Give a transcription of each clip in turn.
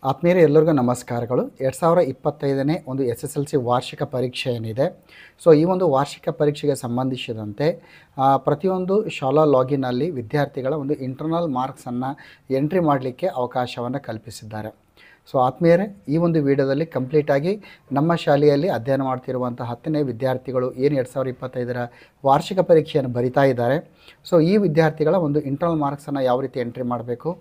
ಆತ್ಮೀಯರೇ ಎಲ್ಲರಿಗೂ ನಮಸ್ಕಾರಗಳು. 2025ನೇ ಒಂದು SSLC ವಾರ್ಷಿಕ ಪರೀಕ್ಷೆ ಏನಿದೆ, ಸೊ ಈ ಒಂದು ವಾರ್ಷಿಕ ಪರೀಕ್ಷೆಗೆ ಸಂಬಂಧಿಸಿದಂತೆ ಪ್ರತಿಯೊಂದು ಶಾಲಾ ಲಾಗಿನಲ್ಲಿ ವಿದ್ಯಾರ್ಥಿಗಳ ಒಂದು ಇಂಟರ್ನಲ್ ಮಾರ್ಕ್ಸನ್ನು ಎಂಟ್ರಿ ಮಾಡಲಿಕ್ಕೆ ಅವಕಾಶವನ್ನು ಕಲ್ಪಿಸಿದ್ದಾರೆ. ಸೊ ಆತ್ಮೀಯರೇ, ಈ ಒಂದು ವಿಡಿಯೋದಲ್ಲಿ ಕಂಪ್ಲೀಟಾಗಿ ನಮ್ಮ ಶಾಲೆಯಲ್ಲಿ ಅಧ್ಯಯನ ಮಾಡ್ತಿರುವಂಥ 10ನೇ ವಿದ್ಯಾರ್ಥಿಗಳು ಏನು 2025ರ ವಾರ್ಷಿಕ ಪರೀಕ್ಷೆಯನ್ನು ಬರಿತಾ ಇದ್ದಾರೆ. ಸೊ ಈ ವಿದ್ಯಾರ್ಥಿಗಳ ಒಂದು ಇಂಟರ್ನಲ್ ಮಾರ್ಕ್ಸನ್ನು ಯಾವ ರೀತಿ ಎಂಟ್ರಿ ಮಾಡಬೇಕು,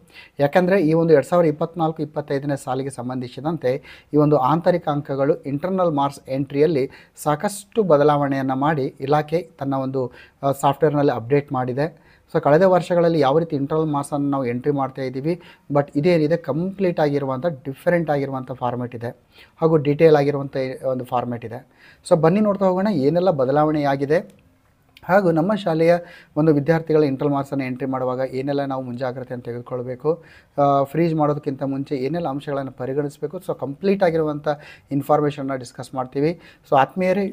ಯಾಕಂದರೆ ಈ ಒಂದು 2024-25ನೇ ಸಾಲಿಗೆ ಸಂಬಂಧಿಸಿದಂತೆ ಈ ಒಂದು ಆಂತರಿಕ ಅಂಕಗಳು ಇಂಟರ್ನಲ್ ಮಾರ್ಕ್ಸ್ ಎಂಟ್ರಿಯಲ್ಲಿ ಸಾಕಷ್ಟು ಬದಲಾವಣೆಯನ್ನು ಮಾಡಿ ಇಲಾಖೆ ತನ್ನ ಒಂದು ಸಾಫ್ಟ್ವೇರ್ನಲ್ಲಿ ಅಪ್ಡೇಟ್ ಮಾಡಿದೆ. ಸೊ ಕಳೆದ ವರ್ಷಗಳಲ್ಲಿ ಯಾವ ರೀತಿ ಇಂಟರ್ನಲ್ ಮಾರ್ಕ್ಸನ್ನು ನಾವು ಎಂಟ್ರಿ ಮಾಡ್ತಾ ಇದ್ದೀವಿ, ಬಟ್ ಇದೇನಿದೆ ಕಂಪ್ಲೀಟ್ ಆಗಿರುವಂಥ ಡಿಫ್ರೆಂಟ್ ಆಗಿರುವಂಥ ಫಾರ್ಮೆಟ್ ಇದೆ, ಹಾಗೂ ಡೀಟೇಲ್ ಆಗಿರುವಂಥ ಒಂದು ಫಾರ್ಮೆಟ್ ಇದೆ. ಸೊ ಬನ್ನಿ ನೋಡ್ತಾ ಹೋಗೋಣ ಏನೆಲ್ಲ ಬದಲಾವಣೆಯಾಗಿದೆ, ಹಾಗೂ ನಮ್ಮ ಶಾಲೆಯ ಒಂದು ವಿದ್ಯಾರ್ಥಿಗಳ ಇಂಟರ್ನಲ್ ಮಾರ್ಕ್ಸನ್ನು ಎಂಟ್ರಿ ಮಾಡುವಾಗ ಏನೆಲ್ಲ ನಾವು ಮುಂಜಾಗ್ರತೆಯನ್ನು ತೆಗೆದುಕೊಳ್ಬೇಕು, ಫ್ರೀಜ್ ಮಾಡೋದಕ್ಕಿಂತ ಮುಂಚೆ ಏನೆಲ್ಲ ಅಂಶಗಳನ್ನು ಪರಿಗಣಿಸಬೇಕು. ಸೊ ಕಂಪ್ಲೀಟ್ ಆಗಿರುವಂಥ ಇನ್ಫಾರ್ಮೇಷನ್ನ ಡಿಸ್ಕಸ್ ಮಾಡ್ತೀವಿ. ಸೊ ಆತ್ಮೀಯರೇ,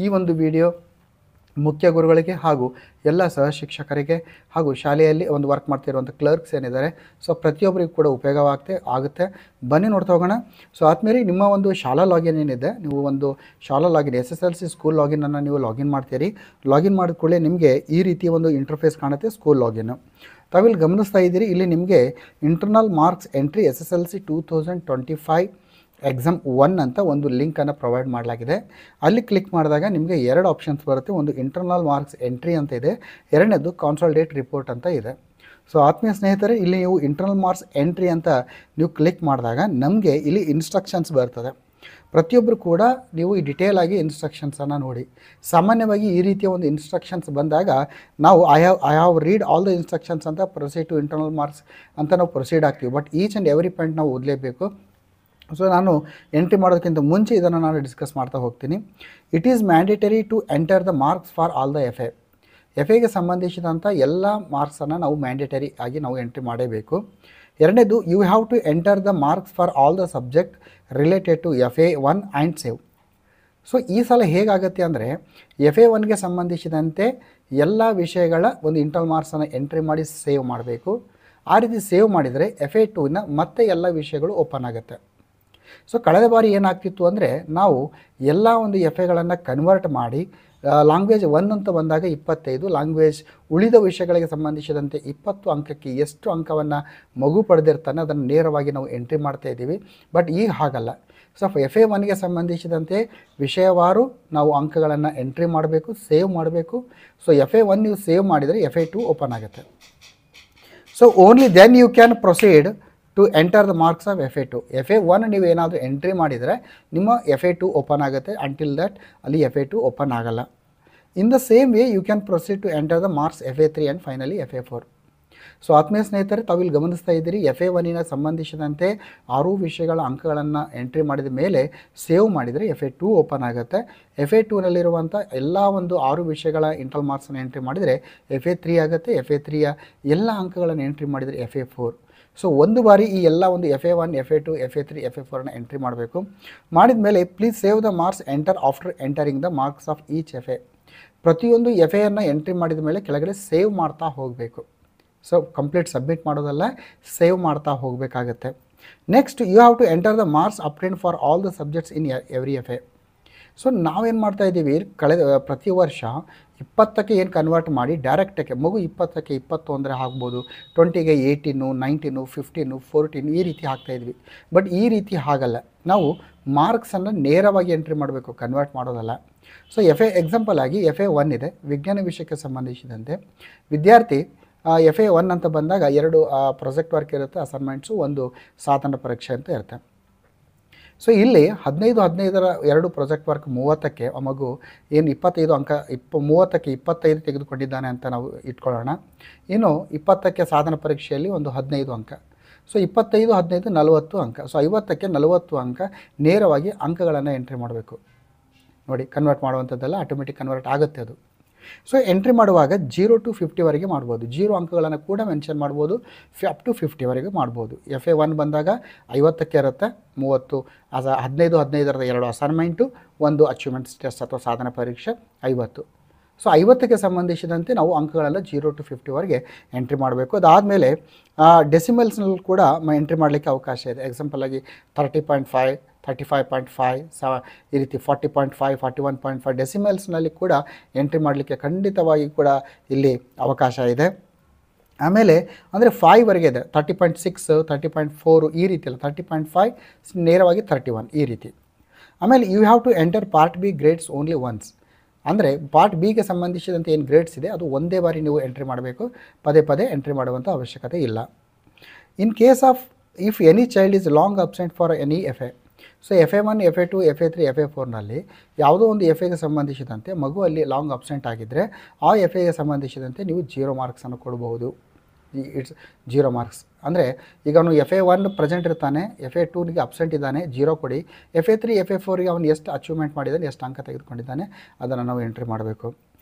ಈ ಒಂದು ವಿಡಿಯೋ ಮುಖ್ಯ ಗುರುಗಳಿಗೆ ಹಾಗೂ ಎಲ್ಲ ಸಹ ಶಿಕ್ಷಕರಿಗೆ ಹಾಗೂ ಶಾಲೆಯಲ್ಲಿ ಒಂದು ವರ್ಕ್ ಮಾಡ್ತಿರುವಂಥ ಕ್ಲರ್ಕ್ಸ್ ಏನಿದ್ದಾರೆ, ಸೊ ಪ್ರತಿಯೊಬ್ಬರಿಗೂ ಕೂಡ ಆಗುತ್ತೆ. ಬನ್ನಿ ನೋಡ್ತಾ ಹೋಗೋಣ. ಸೊ ಆದ್ಮೇಲೆ ನಿಮ್ಮ ಒಂದು ಶಾಲಾ ಲಾಗಿನ್ ಏನಿದೆ, ನೀವು ಒಂದು ಶಾಲಾ ಲಾಗಿನ್ SSLC ಸ್ಕೂಲ್ ಲಾಗಿನನ್ನು ನೀವು ಲಾಗಿನ್ ಮಾಡ್ತೀರಿ. ಲಾಗಿನ್ ಮಾಡಿದ ಕೂಡಲೇ ನಿಮಗೆ ಈ ರೀತಿಯ ಒಂದು ಇಂಟರ್ಫೇಸ್ ಕಾಣುತ್ತೆ, ಸ್ಕೂಲ್ ಲಾಗಿನ್. ತಾವಿಲ್ಲಿ ಗಮನಿಸ್ತಾ ಇದ್ದೀರಿ, ಇಲ್ಲಿ ನಿಮಗೆ internal marks entry SSLC 2025 exam 1 ಅಂತ ಒಂದು ಲಿಂಕನ್ನು ಪ್ರೊವೈಡ್ ಮಾಡಲಾಗಿದೆ. ಅಲ್ಲಿ ಕ್ಲಿಕ್ ಮಾಡಿದಾಗ ನಿಮಗೆ 2 ಆಪ್ಷನ್ಸ್ ಬರುತ್ತೆ. ಒಂದು ಇಂಟರ್ನಲ್ ಮಾರ್ಕ್ಸ್ ಎಂಟ್ರಿ ಅಂತ ಇದೆ, ಎರಡನೇದು ಕಾನ್ಸಾಲಿಡೇಟ್ ರಿಪೋರ್ಟ್ ಅಂತ ಇದೆ. ಸೊ ಆತ್ಮೀಯ ಸ್ನೇಹಿತರೆ, ಇಲ್ಲಿ ನೀವು ಇಂಟರ್ನಲ್ ಮಾರ್ಕ್ಸ್ ಎಂಟ್ರಿ ಅಂತ ನೀವು ಕ್ಲಿಕ್ ಮಾಡಿದಾಗ ನಮಗೆ ಇಲ್ಲಿ ಇನ್ಸ್ಟ್ರಕ್ಷನ್ಸ್ ಬರ್ತದೆ. ಪ್ರತಿಯೊಬ್ಬರು ಕೂಡ ನೀವು ಈ ಡಿಟೇಲ್ ಆಗಿ ಇನ್ಸ್ಟ್ರಕ್ಷನ್ಸನ್ನು ನೋಡಿ. ಸಾಮಾನ್ಯವಾಗಿ ಈ ರೀತಿಯ ಒಂದು ಇನ್ಸ್ಟ್ರಕ್ಷನ್ಸ್ ಬಂದಾಗ ನಾವು I have read all the instructions ಅಂತ ಪ್ರೊಸೀಡ್ ಟು ಇಂಟರ್ನಲ್ ಮಾರ್ಕ್ಸ್ ಅಂತ ನಾವು ಪ್ರೊಸೀಡ್ ಆಗ್ತೀವಿ. But each and every point ನಾವು ಓದಲೇಬೇಕು. ಸೊ ನಾನು ಎಂಟ್ರಿ ಮಾಡೋದಕ್ಕಿಂತ ಮುಂಚೆ ಇದನ್ನು ನಾನು ಡಿಸ್ಕಸ್ ಮಾಡ್ತಾ ಹೋಗ್ತೀನಿ. It is mandatory to enter the marks for all the ಎಫ್ಎಗೆ ಸಂಬಂಧಿಸಿದಂಥ ಎಲ್ಲ ಮಾರ್ಕ್ಸನ್ನು ನಾವು ಮ್ಯಾಂಡೇಟರಿ ಆಗಿ ನಾವು ಎಂಟ್ರಿ ಮಾಡಬೇಕು. ಎರಡನೇದು, you have to enter the marks for all the subject related to FA1 and save. So ಈ ಸಲ ಹೇಗಾಗುತ್ತೆ ಅಂದರೆ, FA1ಗೆ ಸಂಬಂಧಿಸಿದಂತೆ ಎಲ್ಲ ವಿಷಯಗಳ ಒಂದು ಇಂಟರ್ನಲ್ ಮಾರ್ಕ್ಸನ್ನು ಎಂಟ್ರಿ ಮಾಡಿ ಸೇವ್ ಮಾಡಬೇಕು. ಆ ರೀತಿ ಸೇವ್ ಮಾಡಿದರೆ FA2ನ ಮತ್ತೆ ಎಲ್ಲ ವಿಷಯಗಳು ಓಪನ್ ಆಗುತ್ತೆ. ಸೊ ಕಳೆದ ಬಾರಿ ಏನಾಗ್ತಿತ್ತು ಅಂದರೆ, ನಾವು ಎಲ್ಲ ಒಂದು FAಗಳನ್ನು ಕನ್ವರ್ಟ್ ಮಾಡಿ ಲ್ಯಾಂಗ್ವೇಜ್ 1 ಅಂತ ಬಂದಾಗ 25, ಲ್ಯಾಂಗ್ವೇಜ್ ಉಳಿದ ವಿಷಯಗಳಿಗೆ ಸಂಬಂಧಿಸಿದಂತೆ 20 ಅಂಕಕ್ಕೆ ಎಷ್ಟು ಅಂಕವನ್ನು ಮಗು ಪಡೆದಿರ್ತಾನೆ ಅದನ್ನು ನೇರವಾಗಿ ನಾವು ಎಂಟ್ರಿ ಮಾಡ್ತಾ ಇದ್ದೀವಿ. ಬಟ್ ಈಗ ಹಾಗಲ್ಲ. ಸೊ FA1ಗೆ ಸಂಬಂಧಿಸಿದಂತೆ ವಿಷಯವಾರು ನಾವು ಅಂಕಗಳನ್ನು ಎಂಟ್ರಿ ಮಾಡಬೇಕು, ಸೇವ್ ಮಾಡಬೇಕು. ಸೊ FA1 ನೀವು ಸೇವ್ ಮಾಡಿದರೆ FA2 ಓಪನ್ ಆಗುತ್ತೆ. So only then you can proceed to enter the marks of FA2. FA1 ನೀವು ಏನಾದರೂ ಎಂಟ್ರಿ ಮಾಡಿದರೆ ನಿಮ್ಮ FA2 ಓಪನ್ ಆಗುತ್ತೆ. ಅಂಟಿಲ್ ದಟ್ ಅಲ್ಲಿ FA2 ಓಪನ್ ಆಗಲ್ಲ. In the same way you can proceed to enter the marks FA3 and finally FA4. So ಆತ್ಮೀಯ ಸ್ನೇಹಿತರೆ, ತಾವಿಲ್ಲಿ ಗಮನಿಸ್ತಾ ಇದ್ದೀರಿ, FA1ನ ಸಂಬಂಧಿಸಿದಂತೆ 6 ವಿಷಯಗಳ ಅಂಕಗಳನ್ನು ಎಂಟ್ರಿ ಮಾಡಿದ ಮೇಲೆ ಸೇವ್ ಮಾಡಿದರೆ FA2 ಓಪನ್ ಆಗುತ್ತೆ. FA2ನಲ್ಲಿರುವಂಥ ಎಲ್ಲ ಒಂದು 6 ವಿಷಯಗಳ ಇಂಟರ್ನಲ್ ಮಾರ್ಕ್ಸನ್ನು ಎಂಟ್ರಿ ಮಾಡಿದರೆ FA3 ಆಗುತ್ತೆ. FA3ಯ ಎಲ್ಲ ಅಂಕಗಳನ್ನು ಎಂಟ್ರಿ ಮಾಡಿದರೆ FA4. ಸೊ ಒಂದು ಬಾರಿ ಈ ಎಲ್ಲ ಒಂದು FA1, FA2, FA3, FA4ನ ಎಂಟ್ರಿ ಮಾಡಬೇಕು. ಮಾಡಿದ ಮೇಲೆ please save the marks enter after entering the marks of each FA. ಪ್ರತಿಯೊಂದು FAಯನ್ನು ಎಂಟ್ರಿ ಮಾಡಿದ ಮೇಲೆ ಕೆಳಗಡೆ ಸೇವ್ ಮಾಡ್ತಾ ಹೋಗಬೇಕು. ಸೊ ಕಂಪ್ಲೀಟ್ ಸಬ್ಮಿಟ್ ಮಾಡೋದಲ್ಲ, ಸೇವ್ ಮಾಡ್ತಾ ಹೋಗಬೇಕಾಗತ್ತೆ. Next, you have to enter the marks obtained for all the subjects in every FA. So ನಾವೇನು ಮಾಡ್ತಾ ಇದ್ದೀವಿ, ಪ್ರತಿ ವರ್ಷ 20ಕ್ಕೆ ಏನು ಕನ್ವರ್ಟ್ ಮಾಡಿ ಡೈರೆಕ್ಟಕ್ಕೆ ಮಗು 20ಕ್ಕೆ 20 ಅಂದರೆ ಆಗ್ಬೋದು, 20ಗೆ 18, 19, 15, 14 ಈ ರೀತಿ ಹಾಕ್ತಾಯಿದ್ವಿ. ಬಟ್ ಈ ರೀತಿ ಆಗಲ್ಲ. ನಾವು ಮಾರ್ಕ್ಸನ್ನು ನೇರವಾಗಿ ಎಂಟ್ರಿ ಮಾಡಬೇಕು, ಕನ್ವರ್ಟ್ ಮಾಡೋದಲ್ಲ. ಸೊ ಎಕ್ಸಾಂಪಲ್ ಆಗಿ FA1 ಇದೆ, ವಿಜ್ಞಾನ ವಿಷಯಕ್ಕೆ ಸಂಬಂಧಿಸಿದಂತೆ ವಿದ್ಯಾರ್ಥಿ FA1 ಅಂತ ಬಂದಾಗ 2 ಪ್ರಾಜೆಕ್ಟ್ ವರ್ಕ್ ಇರುತ್ತೆ, ಅಸೈನ್ಮೆಂಟ್ಸು, ಒಂದು ಸಾಧನ ಪರೀಕ್ಷೆ ಅಂತ ಇರುತ್ತೆ. ಸೊ ಇಲ್ಲಿ 15ರ 2 ಪ್ರಾಜೆಕ್ಟ್ ವರ್ಕ್ 30ಕ್ಕೆ ಮಗು ಏನು 25 ಅಂಕ 30ಕ್ಕೆ 25 ತೆಗೆದುಕೊಂಡಿದ್ದಾನೆ ಅಂತ ನಾವು ಇಟ್ಕೊಳ್ಳೋಣ. ಇನ್ನು 20ಕ್ಕೆ ಸಾಧನ ಪರೀಕ್ಷೆಯಲ್ಲಿ ಒಂದು 15 ಅಂಕ. ಸೊ 25, 15, 40 ಅಂಕ. ಸೊ 50ಕ್ಕೆ 40 ಅಂಕ ನೇರವಾಗಿ ಅಂಕಗಳನ್ನು ಎಂಟ್ರಿ ಮಾಡಬೇಕು. ನೋಡಿ, ಕನ್ವರ್ಟ್ ಮಾಡುವಂಥದ್ದೆಲ್ಲ ಆಟೋಮೆಟಿಕ್ ಕನ್ವರ್ಟ್ ಆಗುತ್ತೆ ಅದು. ಸೊ ಎಂಟ್ರಿ ಮಾಡುವಾಗ 0 to 50ವರೆಗೆ ಮಾಡ್ಬೋದು. 0 ಅಂಕಗಳನ್ನು ಕೂಡ ಮೆನ್ಷನ್ ಮಾಡ್ಬೋದು, ಅಪ್ ಟು 50ವರೆಗೆ ಮಾಡ್ಬೋದು. FA1 ಬಂದಾಗ 50ಕ್ಕೆ ಇರುತ್ತೆ, 30, 15ರ 2 ಅಸೈನ್ಮೆಂಟು, ಒಂದು ಅಚೀವ್ಮೆಂಟ್ಸ್ ಟೆಸ್ಟ್ ಅಥವಾ ಸಾಧನ ಪರೀಕ್ಷೆ 50. ಸೊ 50ಕ್ಕೆ ಸಂಬಂಧಿಸಿದಂತೆ ನಾವು ಅಂಕಗಳೆಲ್ಲ 0 to 50ವರೆಗೆ ಎಂಟ್ರಿ ಮಾಡಬೇಕು. ಅದಾದಮೇಲೆ ಡೆಸಿಮಲ್ಸ್ನಲ್ಲಿ ಕೂಡ ಎಂಟ್ರಿ ಮಾಡಲಿಕ್ಕೆ ಅವಕಾಶ ಇದೆ. ಎಕ್ಸಾಂಪಲ್ ಆಗಿ 30.5, 35.5 ಈ ರೀತಿ 40.5, 41.5 ಡೆಸಿಮಲ್ಸ್ನಲ್ಲಿ ಕೂಡ ಎಂಟ್ರಿ ಮಾಡಲಿಕ್ಕೆ ಖಂಡಿತವಾಗಿ ಕೂಡ ಇಲ್ಲಿ ಅವಕಾಶ ಇದೆ. ಆಮೇಲೆ ಅಂದರೆ 5ವರೆಗೆ ಇದೆ, 30.6, 30.4 ಈ ರೀತಿ ಅಲ್ಲ, 30.5 ನೇರವಾಗಿ 31 ಈ ರೀತಿ. ಆಮೇಲೆ you have to enter part B grades only once, ಅಂದರೆ ಪಾರ್ಟ್ ಬಿಗೆ ಸಂಬಂಧಿಸಿದಂತೆ ಏನು ಗ್ರೇಡ್ಸ್ ಇದೆ ಅದು ಒಂದೇ ಬಾರಿ ನೀವು ಎಂಟ್ರಿ ಮಾಡಬೇಕು, ಪದೇ ಪದೇ ಎಂಟ್ರಿ ಮಾಡುವಂಥ ಅವಶ್ಯಕತೆ ಇಲ್ಲ. In case of if any child is long absent for any FA, so FA1, FA2, FA3, FA4ನಲ್ಲಿ ಯಾವುದೋ ಒಂದು FAಗೆ ಸಂಬಂಧಿಸಿದಂತೆ ಮಗು ಅಲ್ಲಿ ಲಾಂಗ್ ಅಬ್ಸೆಂಟ್ ಆಗಿದ್ದರೆ ಆ FAಗೆ ಸಂಬಂಧಿಸಿದಂತೆ ನೀವು 0 ಮಾರ್ಕ್ಸನ್ನು ಕೊಡಬಹುದು. It's 0 marks. ಅಂದರೆ ಈಗ ಅವನು FA1 ಪ್ರೆಸೆಂಟ್ ಇರ್ತಾನೆ, FA2ಗೆ ಅಬ್ಸೆಂಟ್ ಇದ್ದಾನೆ, 0 ಕೊಡಿ. FA3, FA4ಗೆ ಅವನು ಎಷ್ಟು ಅಚೀವ್ಮೆಂಟ್ ಮಾಡಿದ್ದಾನೆ, ಎಷ್ಟು ಅಂಕ ತೆಗೆದುಕೊಂಡಿದ್ದಾನೆ ಅದನ್ನು ನಾವು ಎಂಟ್ರಿ ಮಾಡಬೇಕು.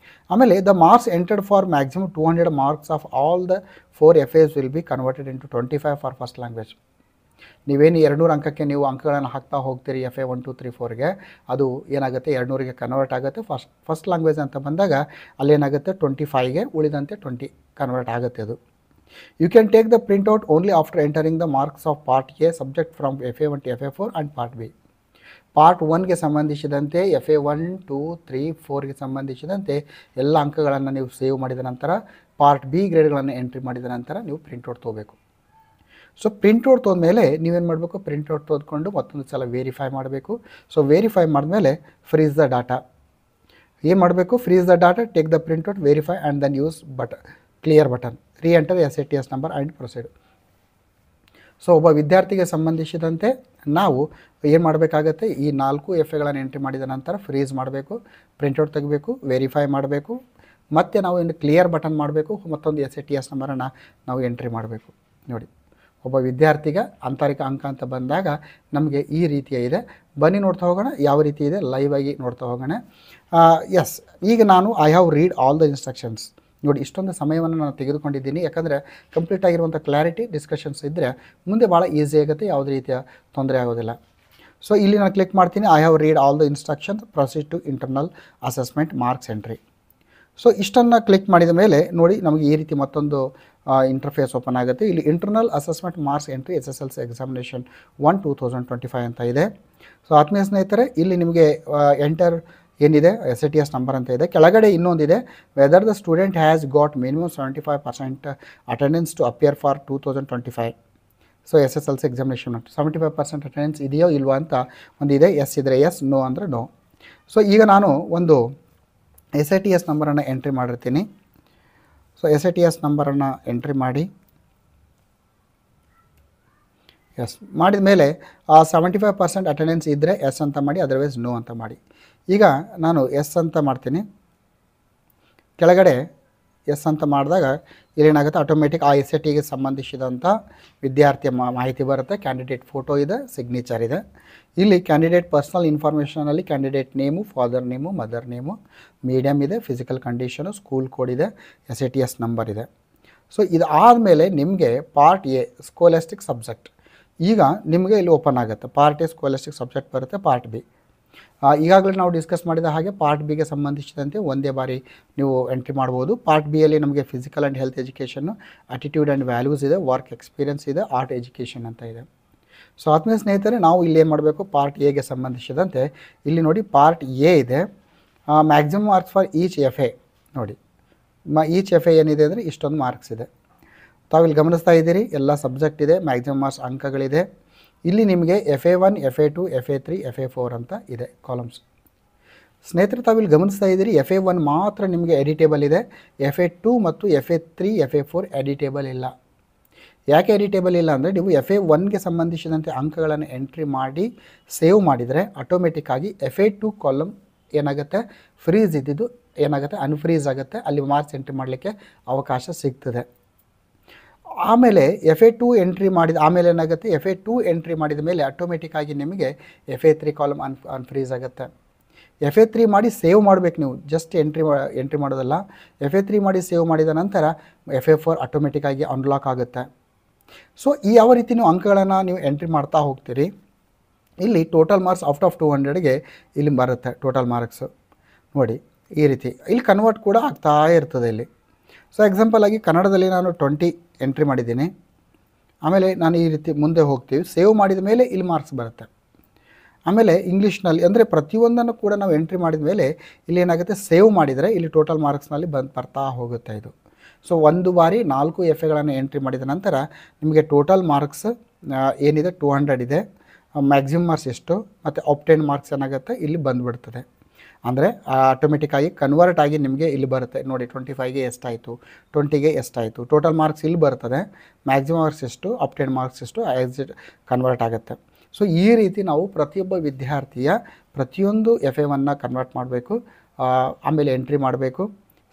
ಆಮೇಲೆ the marks entered for maximum 200 marks of all the 4 FAs will be converted into 25 for first language. ನೀವೇನು 200 ಅಂಕಕ್ಕೆ ನೀವು ಅಂಕಗಳನ್ನು ಹಾಕ್ತಾ ಹೋಗ್ತೀರಿ FA 1, 2, 3, 4ಗೆ, ಅದು ಏನಾಗುತ್ತೆ 200ಗೆ ಕನ್ವರ್ಟ್ ಆಗುತ್ತೆ. ಫಸ್ಟ್ ಲ್ಯಾಂಗ್ವೇಜ್ ಅಂತ ಬಂದಾಗ ಅಲ್ಲೇನಾಗುತ್ತೆ 25ಗೆ ಉಳಿದಂತೆ 20 ಕನ್ವರ್ಟ್ ಆಗುತ್ತೆ ಅದು. You can take the printout only after entering the marks of part A subject from FA1 to FA4 and part B. Part 1ಗೆ ಸಂಬಂಧಿಸಿದಂತೆ FA 1, 2, 3, 4ಗೆ ಸಂಬಂಧಿಸಿದಂತೆ ಎಲ್ಲ ಅಂಕಗಳನ್ನು ನೀವು ಸೇವ್ ಮಾಡಿದ ನಂತರ ಪಾರ್ಟ್ ಬಿ ಗ್ರೇಡ್ಗಳನ್ನು ಎಂಟ್ರಿ ಮಾಡಿದ ನಂತರ ನೀವು ಪ್ರಿಂಟ್ಔಟ್ ತೊಗೋಬೇಕು. ಸೊ ಪ್ರಿಂಟ್ಔಟ್ ತೊಗೊಂಡ್ಮೇಲೆ ನೀವೇನು ಮಾಡಬೇಕು, ಪ್ರಿಂಟ್ಔಟ್ ತೆಗೆದುಕೊಂಡು ಮತ್ತೊಂದು ಸಲ ವೆರಿಫೈ ಮಾಡಬೇಕು. ಸೊ ವೆರಿಫೈ ಮಾಡಿದ್ಮೇಲೆ ಫ್ರೀಸ್ ದ ಡಾಟಾ ಏನು ಮಾಡಬೇಕು, freeze the data, take the printout, verify and then use clear button, reenter SATS number and proceed. So ಒಬ್ಬ ವಿದ್ಯಾರ್ಥಿಗೆ ಸಂಬಂಧಿಸಿದಂತೆ ನಾವು ಏನು ಮಾಡಬೇಕಾಗತ್ತೆ, ಈ 4 FAಗಳನ್ನು ಎಂಟ್ರಿ ಮಾಡಿದ ನಂತರ ಫ್ರೀಸ್ ಮಾಡಬೇಕು, ಪ್ರಿಂಟ್ಔಟ್ ತೆಗಬೇಕು, ವೆರಿಫೈ ಮಾಡಬೇಕು, ಮತ್ತು ನಾವು ಇನ್ನು ಕ್ಲಿಯರ್ ಬಟನ್ ಮಾಡಬೇಕು, ಮತ್ತೊಂದು SATS ನಂಬರನ್ನು ನಾವು ಎಂಟ್ರಿ ಮಾಡಬೇಕು. ನೋಡಿ, ಒಬ್ಬ ವಿದ್ಯಾರ್ಥಿಗೆ ಆಂತರಿಕ ಅಂಕ ಅಂತ ಬಂದಾಗ ನಮಗೆ ಈ ರೀತಿಯ ಇದೆ. ಬನ್ನಿ ನೋಡ್ತಾ ಹೋಗೋಣ ಯಾವ ರೀತಿ ಇದೆ, ಲೈವ್ ಆಗಿ ನೋಡ್ತಾ ಹೋಗೋಣ. ಎಸ್, ಈಗ ನಾನು I have read all the instructions. ನೋಡಿ, ಇಷ್ಟೊಂದು ಸಮಯವನ್ನು ನಾನು ತೆಗೆದುಕೊಂಡಿದ್ದೀನಿ, ಯಾಕಂದರೆ ಕಂಪ್ಲೀಟ್ ಆಗಿರುವಂಥ ಕ್ಲಾರಿಟಿ ಡಿಸ್ಕಷನ್ಸ್ ಇದ್ದರೆ ಮುಂದೆ ಭಾಳ ಈಸಿ ಆಗುತ್ತೆ, ಯಾವುದೇ ರೀತಿಯ ತೊಂದರೆ ಆಗೋದಿಲ್ಲ. ಸೊ ಇಲ್ಲಿ ನಾನು ಕ್ಲಿಕ್ ಮಾಡ್ತೀನಿ, I have read all the instructions, proceed to internal assessment marks entry. So ಇಷ್ಟನ್ನು ಕ್ಲಿಕ್ ಮಾಡಿದ ಮೇಲೆ ನೋಡಿ ನಮಗೆ ಈ ರೀತಿ ಮತ್ತೊಂದು ಇಂಟರ್ಫೇಸ್ ಓಪನ್ ಆಗುತ್ತೆ. ಇಲ್ಲಿ internal assessment marks entry SSLC examination 1, 2025 ಅಂತ ಇದೆ. ಸೊ ಆತ್ಮೀಯ ಸ್ನೇಹಿತರೆ, ಇಲ್ಲಿ ನಿಮಗೆ ಎಂಟರ್ ಏನಿದೆ SATS ನಂಬರ್ ಅಂತ ಇದೆ. ಕೆಳಗಡೆ ಇನ್ನೊಂದಿದೆ, whether the student has got minimum 75% attendance to appear for 2025. So SSLC examination 75% attendance ಇದೆಯೋ ಇಲ್ವಾ ಅಂತ ಒಂದಿದೆ. ಎಸ್ ಇದ್ದರೆ ಎಸ್, ನೋ ಅಂದರೆ ನೋ. ಸೊ ಈಗ ನಾನು ಒಂದು SATS ನಂಬರನ್ನು ಎಂಟ್ರಿ ಮಾಡಿರ್ತೀನಿ. ಸೊ SATS ನಂಬರನ್ನು ಎಂಟ್ರಿ ಮಾಡಿ, ಎಸ್ ಮಾಡಿದ ಮೇಲೆ 75% ಅಟೆಂಡೆನ್ಸ್ ಇದ್ದರೆ ಎಸ್ ಅಂತ ಮಾಡಿ, ಅದರ್ವೈಸ್ ನೋ ಅಂತ ಮಾಡಿ. ಈಗ ನಾನು ಎಸ್ ಅಂತ ಮಾಡ್ತೀನಿ. ಕೆಳಗಡೆ ಎಸ್ ಅಂತ ಮಾಡಿದಾಗ ಇಲ್ಲೇನಾಗುತ್ತೆ, ಆಟೋಮೆಟಿಕ್ ಆ SATಗೆ ಸಂಬಂಧಿಸಿದಂಥ ವಿದ್ಯಾರ್ಥಿಯ ಮಾಹಿತಿ ಬರುತ್ತೆ. ಕ್ಯಾಂಡಿಡೇಟ್ ಫೋಟೋ ಇದೆ, ಸಿಗ್ನೇಚರ್ ಇದೆ. ಇಲ್ಲಿ ಕ್ಯಾಂಡಿಡೇಟ್ ಪರ್ಸ್ನಲ್ ಇನ್ಫಾರ್ಮೇಷನಲ್ಲಿ candidate name, father name, mother name, medium ಇದೆ, ಫಿಸಿಕಲ್ ಕಂಡೀಷನು, ಸ್ಕೂಲ್ ಕೋಡ್ ಇದೆ, SATS ನಂಬರ್ ಇದೆ. ಸೊ ಇದಾದಮೇಲೆ ನಿಮಗೆ ಪಾರ್ಟ್ ಎ ಸ್ಕೋಲಾಸ್ಟಿಕ್ ಸಬ್ಜೆಕ್ಟ್ ಈಗ ನಿಮಗೆ ಇಲ್ಲಿ ಓಪನ್ ಆಗುತ್ತೆ. ಪಾರ್ಟ್ ಎ ಸ್ಕೋಲಾಸ್ಟಿಕ್ ಸಬ್ಜೆಕ್ಟ್ ಬರುತ್ತೆ, ಪಾರ್ಟ್ ಬಿ ಈಗಾಗಲೇ ನಾವು ಡಿಸ್ಕಸ್ ಮಾಡಿದ ಹಾಗೆ ಪಾರ್ಟ್ ಬಿಗೆ ಸಂಬಂಧಿಸಿದಂತೆ ಒಂದೇ ಬಾರಿ ನೀವು ಎಂಟ್ರಿ ಮಾಡ್ಬೋದು. ಪಾರ್ಟ್ ಬಿಯಲ್ಲಿ ನಮಗೆ physical and health education, attitude and values ಇದೆ, ವರ್ಕ್ ಎಕ್ಸ್ಪೀರಿಯನ್ಸ್ ಇದೆ, ಆರ್ಟ್ ಎಜುಕೇಷನ್ ಅಂತ ಇದೆ. ಸೊ ಆತ್ಮೀಯ ಸ್ನೇಹಿತರೆ, ನಾವು ಇಲ್ಲಿ ಏನು ಮಾಡಬೇಕು, ಪಾರ್ಟ್ ಎಗೆ ಸಂಬಂಧಿಸಿದಂತೆ ಇಲ್ಲಿ ನೋಡಿ ಪಾರ್ಟ್ ಎ ಇದೆ, maximum marks for each FA. ನೋಡಿ ಈಚ್ FA ಏನಿದೆ ಅಂದರೆ ಇಷ್ಟೊಂದು ಮಾರ್ಕ್ಸ್ ಇದೆ. ತಾವಿಲ್ಲಿ ಗಮನಿಸ್ತಾ ಇದ್ದೀರಿ, ಎಲ್ಲ ಸಬ್ಜೆಕ್ಟ್ ಇದೆ, ಮ್ಯಾಕ್ಸಿಮಮ್ ಮಾರ್ಕ್ಸ್ ಅಂಕಗಳಿದೆ. ಇಲ್ಲಿ ನಿಮಗೆ FA1, FA2, FA3, FA4 ಅಂತ ಇದೆ ಕಾಲಮ್ಸ್. ಸ್ನೇಹಿತರೆ, ತಾವಿಲ್ಲಿ ಗಮನಿಸ್ತಾ ಇದ್ದೀರಿ, FA1 ಮಾತ್ರ ನಿಮಗೆ ಎಡಿಟೇಬಲ್ ಇದೆ, FA2 ಮತ್ತು FA3, FA4 ಎಡಿಟೇಬಲ್ ಇಲ್ಲ. ಯಾಕೆ ಎಡಿಟೇಬಲ್ ಇಲ್ಲ ಅಂದರೆ ನೀವು FA1ಗೆ ಸಂಬಂಧಿಸಿದಂತೆ ಅಂಕಗಳನ್ನು ಎಂಟ್ರಿ ಮಾಡಿ ಸೇವ್ ಮಾಡಿದರೆ ಆಟೋಮೆಟಿಕ್ಕಾಗಿ FA2 ಕಾಲಮ್ ಏನಾಗುತ್ತೆ, ಫ್ರೀಸ್ ಇದ್ದಿದ್ದು ಏನಾಗುತ್ತೆ, ಅನ್ಫ್ರೀಸ್ ಆಗುತ್ತೆ, ಅಲ್ಲಿ ಮಾರ್ಕ್ಸ್ ಎಂಟ್ರಿ ಮಾಡಲಿಕ್ಕೆ ಅವಕಾಶ ಸಿಗ್ತದೆ. ಆಮೇಲೆ FA2 ಎಂಟ್ರಿ ಮಾಡಿದ ಆಮೇಲೆ ಏನಾಗುತ್ತೆ, FA2 ಎಂಟ್ರಿ ಮಾಡಿದ ಮೇಲೆ ಆಟೋಮೆಟಿಕ್ಕಾಗಿ ನಿಮಗೆ FA3 ಕಾಲಮ್ ಅನ್ಫ್ರೀಸ್ ಆಗುತ್ತೆ. FA3 ಮಾಡಿ ಸೇವ್ ಮಾಡಬೇಕು ನೀವು, ಜಸ್ಟ್ ಎಂಟ್ರಿ ಮಾಡೋದಲ್ಲ. FA3 ಮಾಡಿ ಸೇವ್ ಮಾಡಿದ ನಂತರ FA4 ಆಟೋಮೆಟಿಕ್ಕಾಗಿ ಅನ್ಲಾಕ್ ಆಗುತ್ತೆ. ಸೊ ಈ ಯಾವ ರೀತಿ ನೀವು ಅಂಕಗಳನ್ನು ನೀವು ಎಂಟ್ರಿ ಮಾಡ್ತಾ ಹೋಗ್ತೀರಿ. ಇಲ್ಲಿ ಟೋಟಲ್ ಮಾರ್ಕ್ಸ್ ಔಟ್ ಆಫ್ 200ಗೆ ಇಲ್ಲಿ ಬರುತ್ತೆ ಟೋಟಲ್ ಮಾರ್ಕ್ಸು. ನೋಡಿ ಈ ರೀತಿ ಇಲ್ಲಿ ಕನ್ವರ್ಟ್ ಕೂಡ ಆಗ್ತಾ ಇರ್ತದೆ ಇಲ್ಲಿ. ಸೊ ಎಕ್ಸಾಂಪಲ್ ಆಗಿ ಕನ್ನಡದಲ್ಲಿ ನಾನು 20 ಎಂಟ್ರಿ ಮಾಡಿದ್ದೀನಿ. ಆಮೇಲೆ ನಾನು ಈ ರೀತಿ ಮುಂದೆ ಹೋಗ್ತೀವಿ, ಸೇವ್ ಮಾಡಿದ ಮೇಲೆ ಇಲ್ಲಿ ಮಾರ್ಕ್ಸ್ ಬರುತ್ತೆ. ಆಮೇಲೆ ಇಂಗ್ಲೀಷ್ನಲ್ಲಿ ಅಂದರೆ ಪ್ರತಿಯೊಂದನ್ನು ಕೂಡ ನಾವು ಎಂಟ್ರಿ ಮಾಡಿದ ಮೇಲೆ ಇಲ್ಲಿ ಏನಾಗುತ್ತೆ, ಸೇವ್ ಮಾಡಿದರೆ ಇಲ್ಲಿ ಟೋಟಲ್ ಮಾರ್ಕ್ಸ್ನಲ್ಲಿ ಬರ್ತಾ ಹೋಗುತ್ತೆ ಇದು. ಸೊ ಒಂದು ಬಾರಿ 4 ಎಫೆಗಳನ್ನು ಎಂಟ್ರಿ ಮಾಡಿದ ನಂತರ ನಿಮಗೆ ಟೋಟಲ್ ಮಾರ್ಕ್ಸ್ ಏನಿದೆ 200 ಇದೆ. ಮ್ಯಾಕ್ಸಿಮಮ್ ಮಾರ್ಕ್ಸ್ ಎಷ್ಟು ಮತ್ತು ಆಪ್ಟೇನ್ ಮಾರ್ಕ್ಸ್ ಏನಾಗುತ್ತೆ ಇಲ್ಲಿ ಬಂದುಬಿಡ್ತದೆ. ಅಂದರೆ ಆಟೋಮೆಟಿಕ್ಕಾಗಿ ಕನ್ವರ್ಟ್ ಆಗಿ ನಿಮಗೆ ಇಲ್ಲಿ ಬರುತ್ತೆ ನೋಡಿ, 25ಗೆ ಎಷ್ಟಾಯಿತು, 20ಗೆ ಎಷ್ಟಾಯಿತು, ಟೋಟಲ್ ಮಾರ್ಕ್ಸ್ ಇಲ್ಲಿ ಬರ್ತದೆ. ಮ್ಯಾಕ್ಸಿಮಮ್ ಮಾರ್ಕ್ಸ್ ಎಷ್ಟು, ಆಪ್ಟೇನ್ ಮಾರ್ಕ್ಸ್ ಎಷ್ಟು ಎಕ್ಸಿಟ್ ಕನ್ವರ್ಟ್ ಆಗುತ್ತೆ. ಸೊ ಈ ರೀತಿ ನಾವು ಪ್ರತಿಯೊಬ್ಬ ವಿದ್ಯಾರ್ಥಿಯ ಪ್ರತಿಯೊಂದು ಎಫೆವನ್ನು ಕನ್ವರ್ಟ್ ಮಾಡಬೇಕು, ಆಮೇಲೆ ಎಂಟ್ರಿ ಮಾಡಬೇಕು,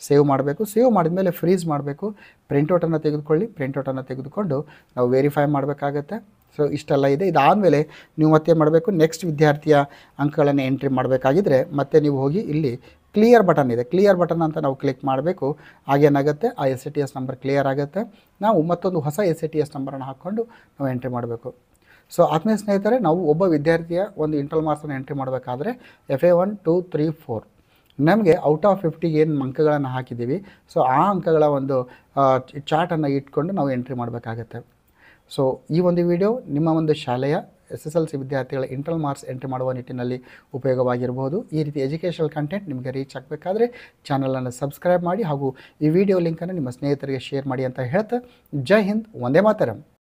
ಸೇವ್ ಮಾಡಬೇಕು. ಸೇವ್ ಮಾಡಿದ ಮೇಲೆ ಫ್ರೀಸ್ ಮಾಡಬೇಕು. ಪ್ರಿಂಟೌಟನ್ನು ತೆಗೆದುಕೊಳ್ಳಿ, ಪ್ರಿಂಟೌಟನ್ನು ತೆಗೆದುಕೊಂಡು ನಾವು ವೆರಿಫೈ ಮಾಡಬೇಕಾಗತ್ತೆ. ಸೊ ಇಷ್ಟೆಲ್ಲ ಇದೆ. ಇದಾದಮೇಲೆ ನೀವು ಮತ್ತೆ ಮಾಡಬೇಕು, ನೆಕ್ಸ್ಟ್ ವಿದ್ಯಾರ್ಥಿಯ ಅಂಕಗಳನ್ನು ಎಂಟ್ರಿ ಮಾಡಬೇಕಾಗಿದ್ದರೆ ಮತ್ತೆ ನೀವು ಹೋಗಿ ಇಲ್ಲಿ ಕ್ಲಿಯರ್ ಬಟನ್ ಇದೆ, ಕ್ಲಿಯರ್ ಬಟನ್ ಅಂತ ನಾವು ಕ್ಲಿಕ್ ಮಾಡಬೇಕು. ಆಗೇನಾಗುತ್ತೆ, ಆ SATS ನಂಬರ್ ಕ್ಲಿಯರ್ ಆಗುತ್ತೆ. ನಾವು ಮತ್ತೊಂದು ಹೊಸ SATS ನಂಬರನ್ನು ಹಾಕ್ಕೊಂಡು ನಾವು ಎಂಟ್ರಿ ಮಾಡಬೇಕು. ಸೊ ಆತ್ಮೀಯ ಸ್ನೇಹಿತರೆ, ನಾವು ಒಬ್ಬ ವಿದ್ಯಾರ್ಥಿಯ ಒಂದು ಇಂಟರ್ನಲ್ ಮಾರ್ಕ್ಸನ್ನು ಎಂಟ್ರಿ ಮಾಡಬೇಕಾದ್ರೆ FA 1, 2, 3, 4 ನಮಗೆ ಔಟ್ ಆಫ್ 50 ಏನು ಅಂಕಗಳನ್ನು ಹಾಕಿದ್ದೀವಿ, ಸೊ ಆ ಅಂಕಗಳ ಒಂದು ಚಾರ್ಟನ್ನು ಇಟ್ಕೊಂಡು ನಾವು ಎಂಟ್ರಿ ಮಾಡಬೇಕಾಗತ್ತೆ. ಸೊ ಈ ಒಂದು ವಿಡಿಯೋ ನಿಮ್ಮ ಒಂದು ಶಾಲೆಯ SSLC ವಿದ್ಯಾರ್ಥಿಗಳ ಇಂಟರ್ನಲ್ ಮಾರ್ಕ್ಸ್ ಎಂಟ್ರಿ ಮಾಡುವ ನಿಟ್ಟಿನಲ್ಲಿ ಉಪಯೋಗವಾಗಿರ್ಬೋದು. ಈ ರೀತಿ ಎಜುಕೇಷನಲ್ ಕಂಟೆಂಟ್ ನಿಮಗೆ ರೀಚ್ ಆಗಬೇಕಾದ್ರೆ ಚಾನಲನ್ನು ಸಬ್ಸ್ಕ್ರೈಬ್ ಮಾಡಿ ಹಾಗೂ ಈ ವಿಡಿಯೋ ಲಿಂಕನ್ನು ನಿಮ್ಮ ಸ್ನೇಹಿತರಿಗೆ ಶೇರ್ ಮಾಡಿ ಅಂತ ಹೇಳ್ತಾ, ಜೈ ಹಿಂದ್, ವಂದೇ ಮಾತರಂ.